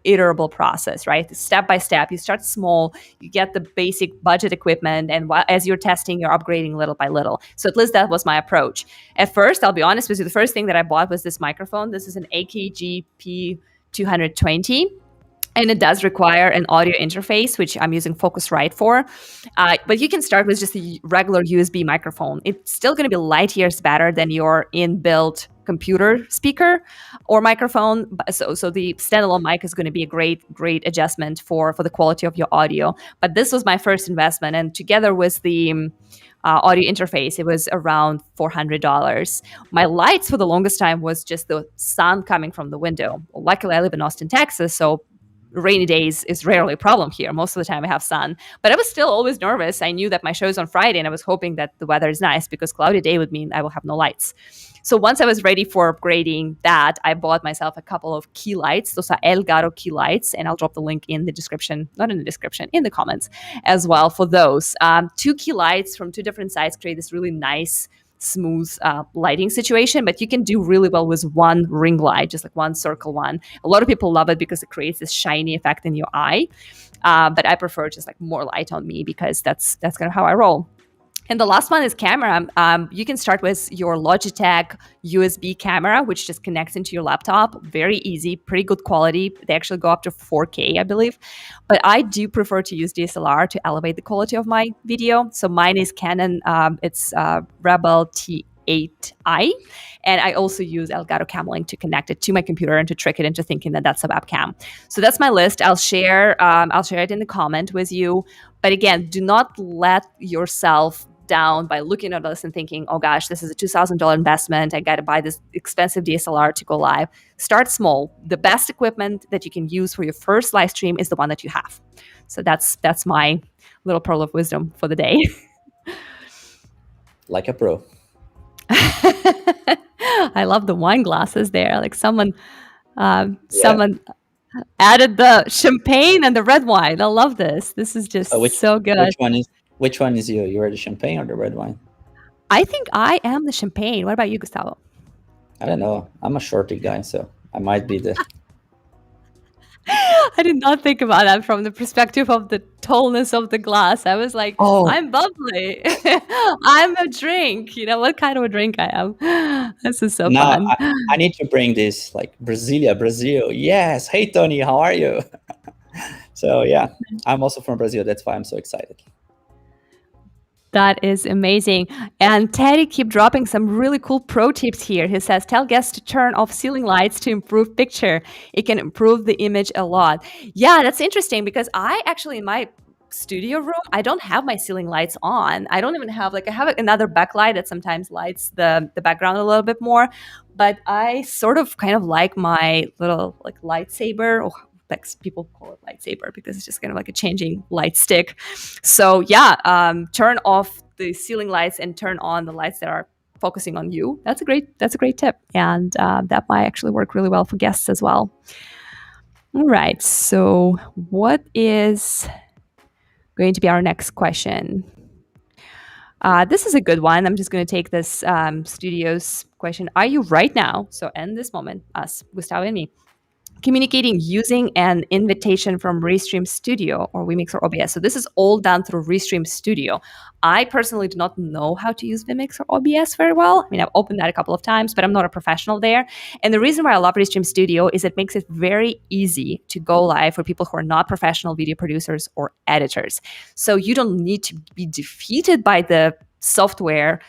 iterable process, right? Step by step. You start small, you get the basic budget equipment, and as you're testing, you're upgrading little by little. So at least that was my approach. At first, I'll be honest with you, the first thing that I bought was this microphone. This is an AKG P220. And it does require an audio interface, which I'm using Focusrite for. But you can start with just a regular USB microphone. It's still going to be light years better than your inbuilt computer speaker or microphone. So the standalone mic is going to be a great adjustment for the quality of your audio. But this was my first investment. And together with the audio interface, it was around $400. My lights for the longest time was just the sun coming from the window. Luckily, I live in Austin, Texas, so rainy days is rarely a problem here. Most of the time I have sun, but I was still always nervous. I knew that my show's on Friday, and I was hoping that the weather is nice, because cloudy day would mean I will have no lights. So once I was ready for upgrading that, I bought myself a couple of key lights. Those are Elgato key lights, and I'll drop the link in the description, not in the description, in the comments as well for those. 2 key lights from 2 different sides create this really nice smooth lighting situation, but you can do really well with one ring light, just like one circle one. A lot of people love it because it creates this shiny effect in your eye. But I prefer just like more light on me because that's kind of how I roll. And the last one is camera. You can start with your Logitech USB camera, which just connects into your laptop. Very easy, pretty good quality. They actually go up to 4K, I believe. But I do prefer to use DSLR to elevate the quality of my video. So mine is Canon. It's Rebel T8i. And I also use Elgato Cam Link to connect it to my computer and to trick it into thinking that that's a webcam. So that's my list. I'll share it in the comment with you. But again, do not let yourself down by looking at this and thinking, oh gosh, this is a $2,000 investment. I got to buy this expensive DSLR to go live. Start small. The best equipment that you can use for your first live stream is the one that you have. So that's my little pearl of wisdom for the day. Like a pro. I love the wine glasses there. Like someone added the champagne and the red wine. I love this. This is just so good. Which one is you? You are the champagne or the red wine? I think I am the champagne. What about you, Gustavo? I don't know. I'm a shorty guy, so I might be the... I did not think about that from the perspective of the tallness of the glass. I was like, I'm bubbly. I'm a drink. You know what kind of a drink I am. This is so fun. I need to bring this, like, Brazil. Yes. Hey, Tony, how are you? So, yeah, I'm also from Brazil. That's why I'm so excited. That is amazing. And Teddy keep dropping some really cool pro tips here. He says, tell guests to turn off ceiling lights to improve picture. It can improve the image a lot. Yeah, that's interesting because I actually, in my studio room, I don't have my ceiling lights on. I don't even have, I have another backlight that sometimes lights the background a little bit more. But I sort of kind of like my little lightsaber, or like people call it lightsaber because it's just kind of like a changing light stick. So yeah, turn off the ceiling lights and turn on the lights that are focusing on you. That's a great tip, and that might actually work really well for guests as well. All right, so what is going to be our next question? This is a good one. I'm just going to take this studio's question. Are you right now, so in this moment, us, Gustavo and me, communicating using an invitation from Restream Studio or Vmix or OBS? So this is all done through Restream Studio. I personally do not know how to use Vmix or OBS very well. I mean, I've opened that a couple of times, but I'm not a professional there. And the reason why I love Restream Studio is it makes it very easy to go live for people who are not professional video producers or editors. So you don't need to be defeated by the software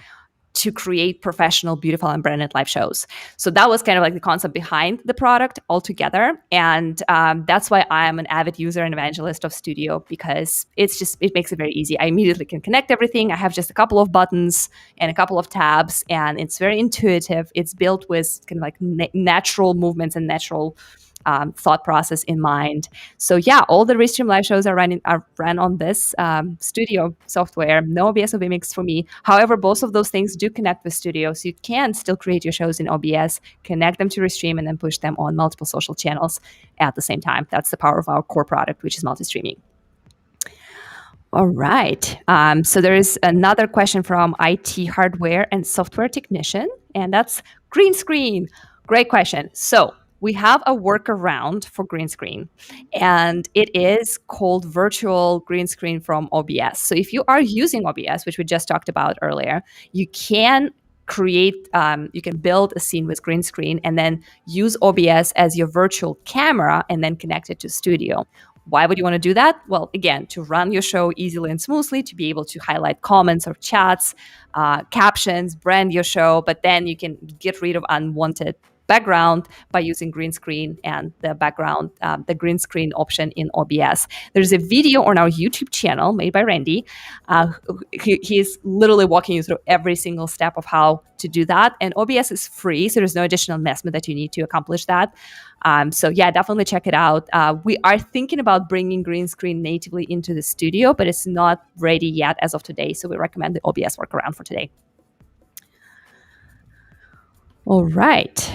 to create professional, beautiful, and branded live shows. So that was kind of like the concept behind the product altogether. And that's why I am an avid user and evangelist of Studio, because it makes it very easy. I immediately can connect everything. I have just a couple of buttons and a couple of tabs, and it's very intuitive. It's built with kind of like natural movements and natural thought process in mind. So yeah, all the Restream live shows are run on this Studio software. No OBS or Vmix for me. However, both of those things do connect with Studio, so you can still create your shows in OBS, connect them to Restream, and then push them on multiple social channels at the same time. That's the power of our core product, which is multi-streaming. All right. So there is another question from IT hardware and software technician, and that's green screen. Great question. So we have a workaround for green screen, and it is called virtual green screen from OBS. So if you are using OBS, which we just talked about earlier, you can you can build a scene with green screen and then use OBS as your virtual camera and then connect it to Studio. Why would you want to do that? Well, again, to run your show easily and smoothly, to be able to highlight comments or chats, captions, brand your show, but then you can get rid of unwanted background by using green screen and the background, the green screen option in OBS. There's a video on our YouTube channel made by Randy. He's literally walking you through every single step of how to do that. And OBS is free, so there's no additional investment that you need to accomplish that. So yeah, definitely check it out. We are thinking about bringing green screen natively into the studio, but it's not ready yet as of today. So we recommend the OBS workaround for today. All right.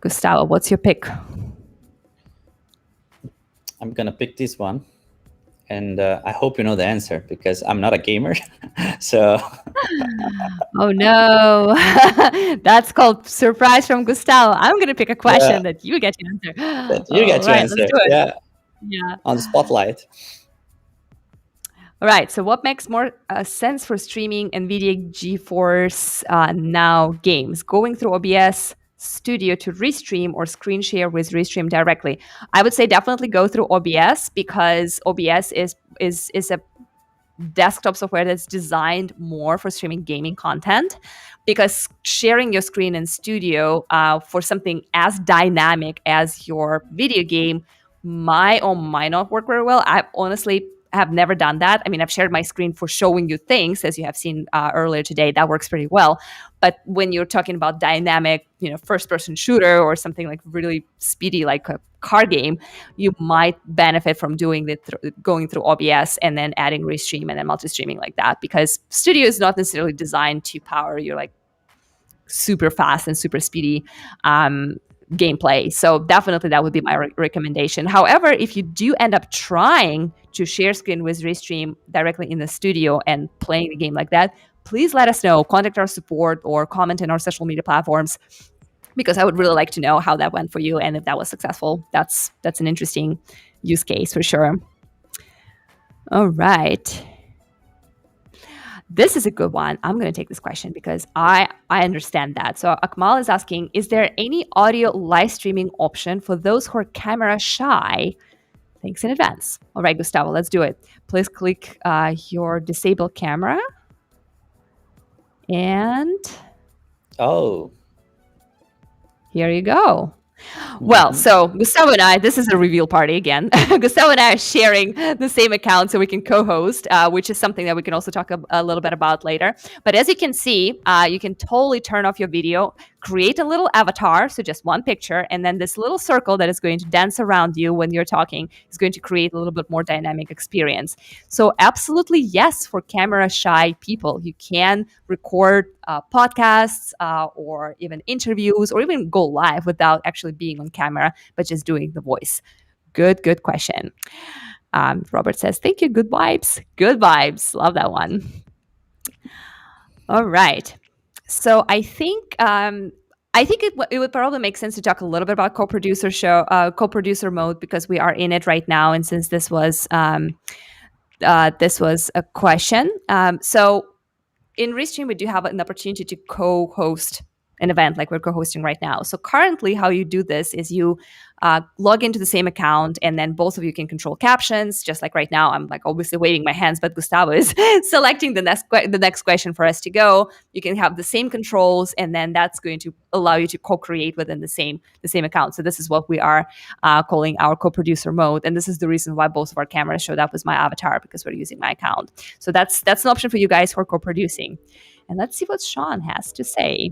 Gustavo, what's your pick? I'm going to pick this one. and I hope you know the answer because I'm not a gamer. So Oh no, that's called surprise from Gustavo. I'm gonna pick a yeah, question that you get to answer. that you All get to right, let's answer. do it. Yeah, Yeah. on the spotlight. All right. So, what makes more sense for streaming NVIDIA GeForce Now games? Going through OBS Studio to restream or screen share with Restream directly? I would say definitely go through OBS because OBS is a desktop software that's designed more for streaming gaming content, because sharing your screen in studio for something as dynamic as your video game might or might not work very well. I honestly have never done that. I mean, I've shared my screen for showing you things, as you have seen earlier today. That works pretty well. But when you're talking about dynamic, first person shooter or something like really speedy, like a car game, you might benefit from doing it going through OBS and then adding Restream and then multi-streaming like that, because Studio is not necessarily designed to power your like super fast and super speedy gameplay. So definitely that would be my recommendation. However, if you do end up trying to share screen with Restream directly in the studio and playing the game like that, please let us know. Contact our support or comment in our social media platforms, because I would really like to know how that went for you and if that was successful. That's an interesting use case for sure. All right. This is a good one. I'm going to take this question because I understand that. So Akmal is asking, is there any audio live streaming option for those who are camera shy? Thanks in advance. All right, Gustavo, let's do it. Please click your disable camera. And here you go. Well, so Gustavo and I, this is a reveal party again. Gustavo and I are sharing the same account so we can co-host, which is something that we can also talk a little bit about later. But as you can see, you can totally turn off your video, create a little avatar, so just one picture, and then this little circle that is going to dance around you when you're talking is going to create a little bit more dynamic experience. So absolutely yes, for camera shy people, you can record podcasts or even interviews or even go live without actually being on camera, but just doing the voice. Good question. Robert says, thank you. Good vibes. Good vibes. Love that one. All right. So I think it would probably make sense to talk a little bit about co-producer mode, because we are in it right now, and since this was a question, so in Restream, we do have an opportunity to co-host an event like we're co-hosting right now. So currently, how you do this is you log into the same account, and then both of you can control captions. Just like right now, I'm like obviously waving my hands, but Gustavo is selecting the next question for us to go. You can have the same controls, and then that's going to allow you to co-create within the same account. So this is what we are calling our co-producer mode, and this is the reason why both of our cameras showed up as my avatar, because we're using my account. So that's an option for you guys who are co-producing. And let's see what Shawn has to say.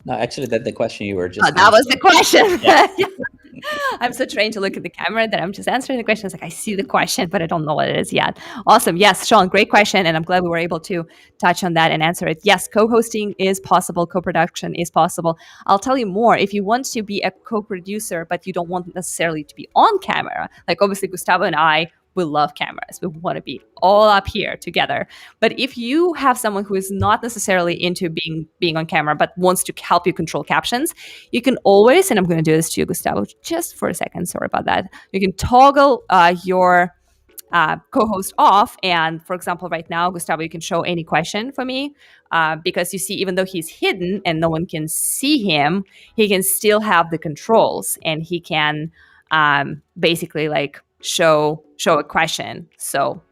No, actually, that's the question you were just that was the question. Yeah. I'm so trained to look at the camera that I'm just answering the question. It's like, I see the question, but I don't know what it is yet. Awesome. Yes, Shawn, great question. And I'm glad we were able to touch on that and answer it. Yes, co-hosting is possible. Co-production is possible. I'll tell you more. If you want to be a co-producer, but you don't want necessarily to be on camera, like obviously Gustavo and I, we love cameras. We want to be all up here together. But if you have someone who is not necessarily into being on camera, but wants to help you control captions, you can always, and I'm going to do this to you, Gustavo, just for a second. Sorry about that. You can toggle your co-host off. And for example, right now, Gustavo, you can show any question for me because you see, even though he's hidden and no one can see him, he can still have the controls, and he can basically like show a question, so,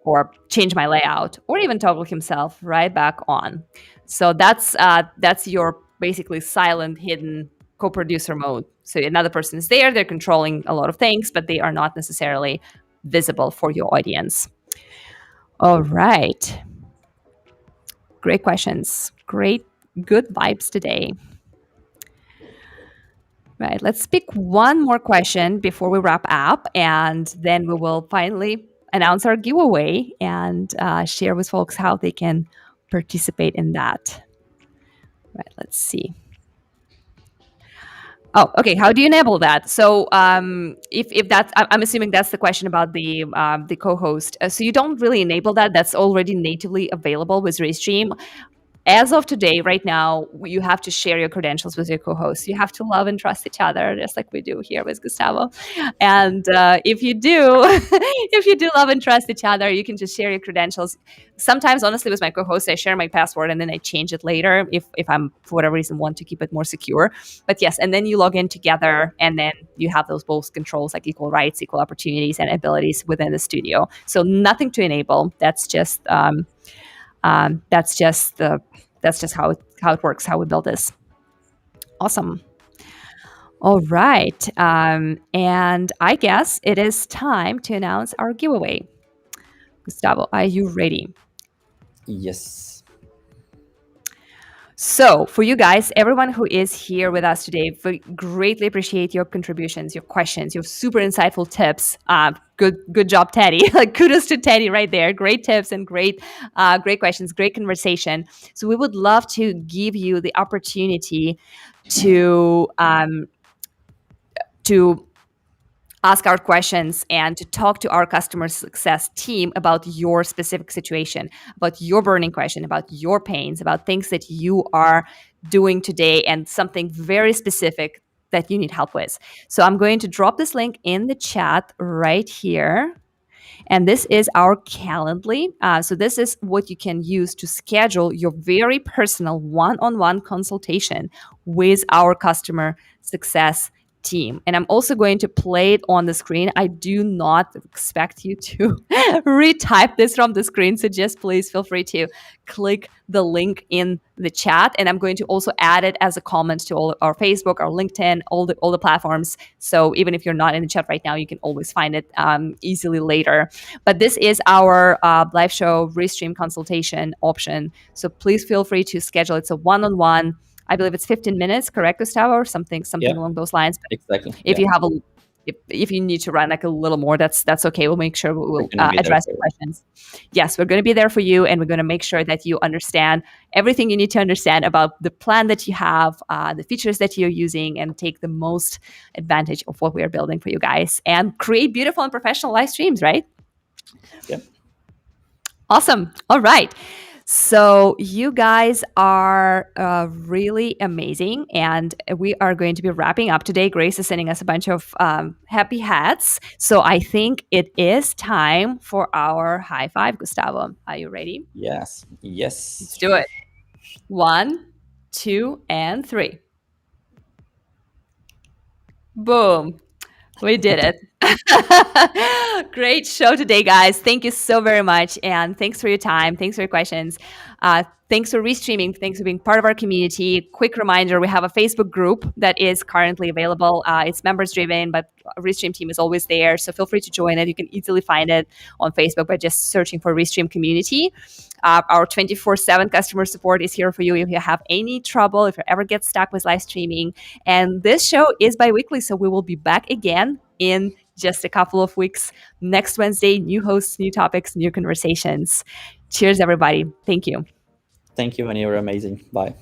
or change my layout, or even toggle himself right back on. So that's your basically silent hidden co-producer mode. So another person is there, they're controlling a lot of things, but they are not necessarily visible for your audience. All right. Great questions. Good vibes today. Right. Let's pick one more question before we wrap up, and then we will finally announce our giveaway and share with folks how they can participate in that. Right. Let's see. Oh, okay. How do you enable that? So, if that's, I'm assuming that's the question about the co-host. So you don't really enable that. That's already natively available with Restream. As of today, right now, you have to share your credentials with your co-host. You have to love and trust each other, just like we do here with Gustavo. And if you do, if you do love and trust each other, you can just share your credentials. Sometimes, honestly, with my co-host, I share my password and then I change it later if I'm for whatever reason want to keep it more secure. But yes, and then you log in together, and then you have those both controls like equal rights, equal opportunities, and abilities within the studio. So nothing to enable. That's just the that's just how it works, how we build this. Awesome. All right. And I guess it is time to announce our giveaway. Gustavo, are you ready? Yes. So, for you guys, everyone who is here with us today, we greatly appreciate your contributions, your questions, your super insightful tips. Good job, Teddy. Like kudos to Teddy right there. Great tips and great questions, great conversation. So, we would love to give you the opportunity to ask our questions and to talk to our customer success team about your specific situation, about your burning question, about your pains, about things that you are doing today, and something very specific that you need help with. So I'm going to drop this link in the chat right here. And this is our Calendly. So this is what you can use to schedule your very personal one-on-one consultation with our customer success team. And I'm also going to play it on the screen. I do not expect you to retype this from the screen. So just please feel free to click the link in the chat. And I'm going to also add it as a comment to all our Facebook, our LinkedIn, all the platforms. So even if you're not in the chat right now, you can always find it easily later. But this is our live show Restream consultation option. So please feel free to schedule. It's a one-on-one. I believe it's 15 minutes, correct, Gustavo, or something along those lines. But Exactly. if you have if you need to run like a little more, that's okay. We'll make sure we'll address your questions. Yes, we're going to be there for you, and we're going to make sure that you understand everything you need to understand about the plan that you have, the features that you're using, and take the most advantage of what we are building for you guys, and create beautiful and professional live streams, right? Yep. Awesome. All right. So you guys are really amazing, and we are going to be wrapping up today. Grace is sending us a bunch of happy hats. So I think it is time for our high five. Gustavo, are you ready? Yes. Yes. Let's do it. 1, 2, and 3. Boom. We did it. Great show today, guys. Thank you so very much. And thanks for your time. Thanks for your questions. Thanks for restreaming. Thanks for being part of our community. Quick reminder, we have a Facebook group that is currently available. It's members driven, but Restream Team is always there. So feel free to join it. You can easily find it on Facebook by just searching for Restream Community. Our 24/7 customer support is here for you if you have any trouble, if you ever get stuck with live streaming. And this show is bi-weekly, so we will be back again in just a couple of weeks. Next Wednesday, new hosts, new topics, new conversations. Cheers, everybody. Thank you. Thank you, and you were amazing. Bye.